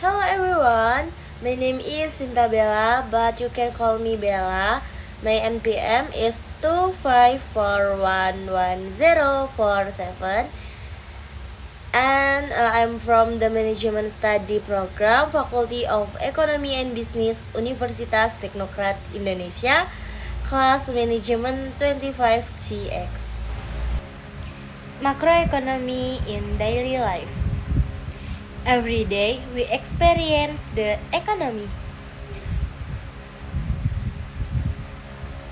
Hello everyone, my name is Sinta Bella, but you can call me Bella. My NPM is 254111047 and I'm from the Management Study Program, Faculty of Economy and Business, Universitas Teknokrat Indonesia, Class Management 25CX. Macroeconomy in daily life. Every day we experience the economy.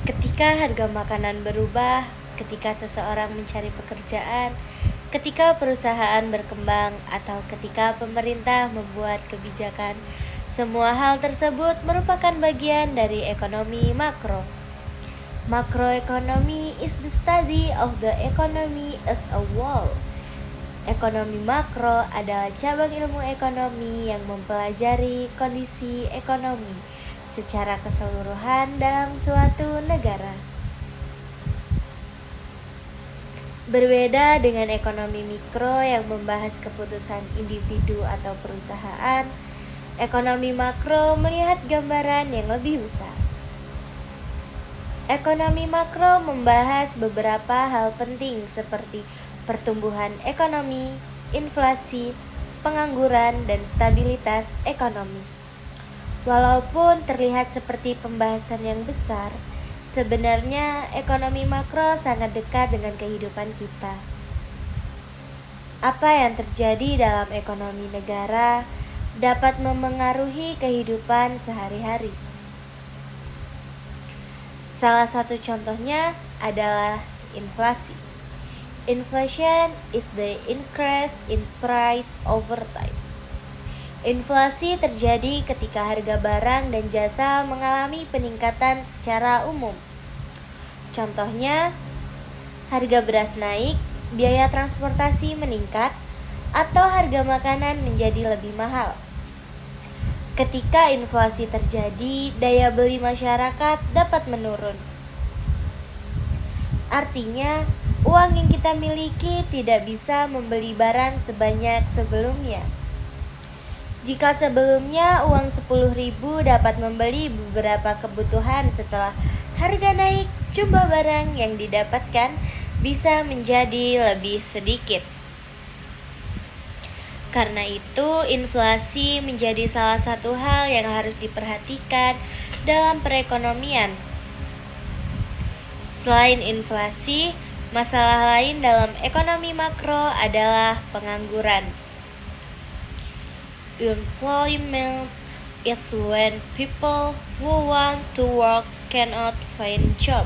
Ketika harga makanan berubah, ketika seseorang mencari pekerjaan, ketika perusahaan berkembang, atau ketika pemerintah membuat kebijakan, semua hal tersebut merupakan bagian dari ekonomi makro. Macroeconomy is the study of the economy as a whole. Ekonomi makro adalah cabang ilmu ekonomi yang mempelajari kondisi ekonomi secara keseluruhan dalam suatu negara. Berbeda dengan ekonomi mikro yang membahas keputusan individu atau perusahaan, ekonomi makro melihat gambaran yang lebih besar. Ekonomi makro membahas beberapa hal penting seperti pertumbuhan ekonomi, inflasi, pengangguran, dan stabilitas ekonomi. Walaupun terlihat seperti pembahasan yang besar, sebenarnya ekonomi makro sangat dekat dengan kehidupan kita. Apa yang terjadi dalam ekonomi negara dapat memengaruhi kehidupan sehari-hari. Salah satu contohnya adalah inflasi. Inflation is the increase in price over time. Inflasi terjadi ketika harga barang dan jasa mengalami peningkatan secara umum. Contohnya, harga beras naik, biaya transportasi meningkat, atau harga makanan menjadi lebih mahal. Ketika inflasi terjadi, daya beli masyarakat dapat menurun. Artinya, uang yang kita miliki tidak bisa membeli barang sebanyak sebelumnya. Jika sebelumnya uang 10.000 dapat membeli beberapa kebutuhan, setelah harga naik, jumlah barang yang didapatkan bisa menjadi lebih sedikit. Karena itu, inflasi menjadi salah satu hal yang harus diperhatikan dalam perekonomian. Selain inflasi, masalah lain dalam ekonomi makro adalah pengangguran. Employment is when people who want to work cannot find job.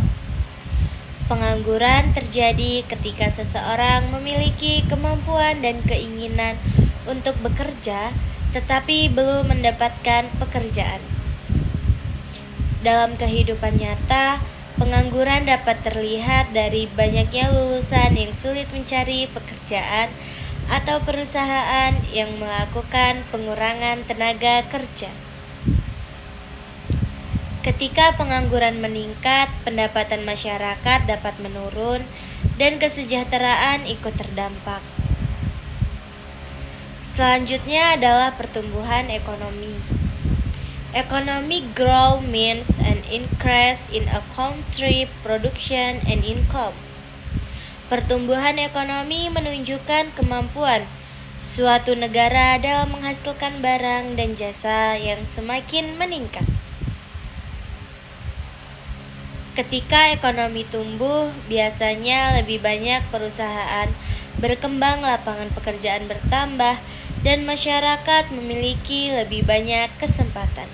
Pengangguran terjadi ketika seseorang memiliki kemampuan dan keinginan untuk bekerja, tetapi belum mendapatkan pekerjaan. Dalam kehidupan nyata, pengangguran dapat terlihat dari banyaknya lulusan yang sulit mencari pekerjaan atau perusahaan yang melakukan pengurangan tenaga kerja. Ketika pengangguran meningkat, pendapatan masyarakat dapat menurun dan kesejahteraan ikut terdampak. Selanjutnya adalah pertumbuhan ekonomi. Economic growth means an increase in a country production and income. Pertumbuhan ekonomi menunjukkan kemampuan suatu negara dalam menghasilkan barang dan jasa yang semakin meningkat. Ketika ekonomi tumbuh, biasanya lebih banyak perusahaan berkembang, lapangan pekerjaan bertambah, dan masyarakat memiliki lebih banyak kesempatan.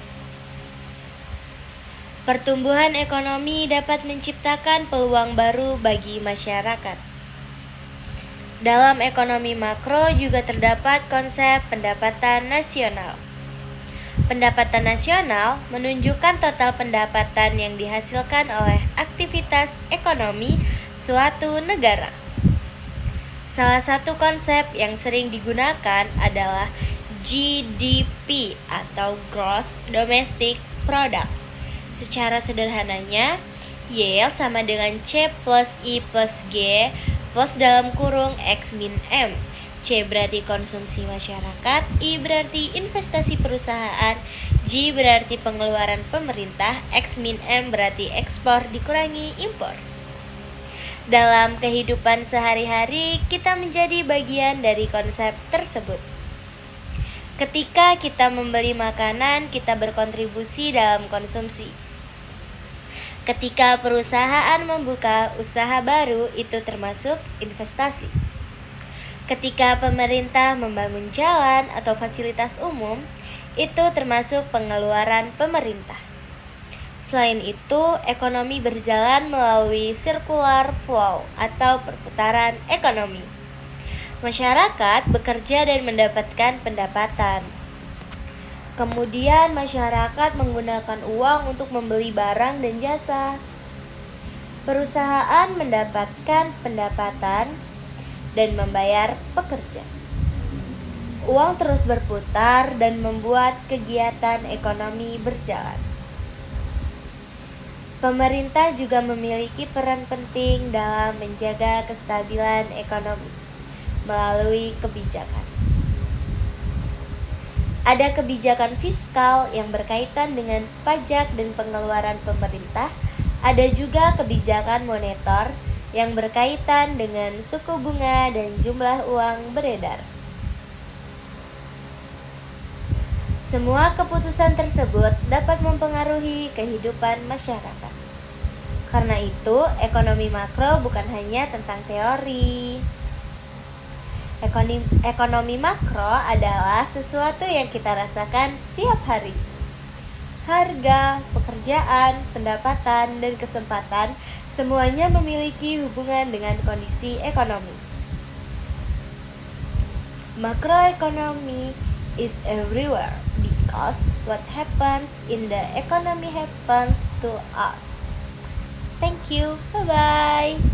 Pertumbuhan ekonomi dapat menciptakan peluang baru bagi masyarakat. Dalam ekonomi makro juga terdapat konsep pendapatan nasional. Pendapatan nasional menunjukkan total pendapatan yang dihasilkan oleh aktivitas ekonomi suatu negara. Salah satu konsep yang sering digunakan adalah GDP atau Gross Domestic Product. Secara sederhananya, Y sama dengan C plus I plus G plus dalam kurung X min M, C berarti konsumsi masyarakat, I berarti investasi perusahaan, J berarti pengeluaran pemerintah, X min M berarti ekspor dikurangi impor. Dalam kehidupan sehari-hari, kita menjadi bagian dari konsep tersebut. Ketika kita membeli makanan, kita berkontribusi dalam konsumsi. Ketika perusahaan membuka usaha baru, itu termasuk investasi. Ketika pemerintah membangun jalan atau fasilitas umum, itu termasuk pengeluaran pemerintah. Selain itu, ekonomi berjalan melalui circular flow atau perputaran ekonomi. Masyarakat bekerja dan mendapatkan pendapatan. Kemudian masyarakat menggunakan uang untuk membeli barang dan jasa. Perusahaan mendapatkan pendapatan dan membayar pekerja. Uang terus berputar dan membuat kegiatan ekonomi berjalan. Pemerintah juga memiliki peran penting dalam menjaga kestabilan ekonomi melalui kebijakan. Ada kebijakan fiskal yang berkaitan dengan pajak dan pengeluaran pemerintah. Ada juga kebijakan moneter yang berkaitan dengan suku bunga dan jumlah uang beredar. Semua keputusan tersebut dapat mempengaruhi kehidupan masyarakat. Karena itu, ekonomi makro bukan hanya tentang teori. Ekonomi makro adalah sesuatu yang kita rasakan setiap hari. Harga, pekerjaan, pendapatan, dan kesempatan semuanya memiliki hubungan dengan kondisi ekonomi. Macroeconomy is everywhere because what happens in the economy happens to us. Thank you. Bye-bye.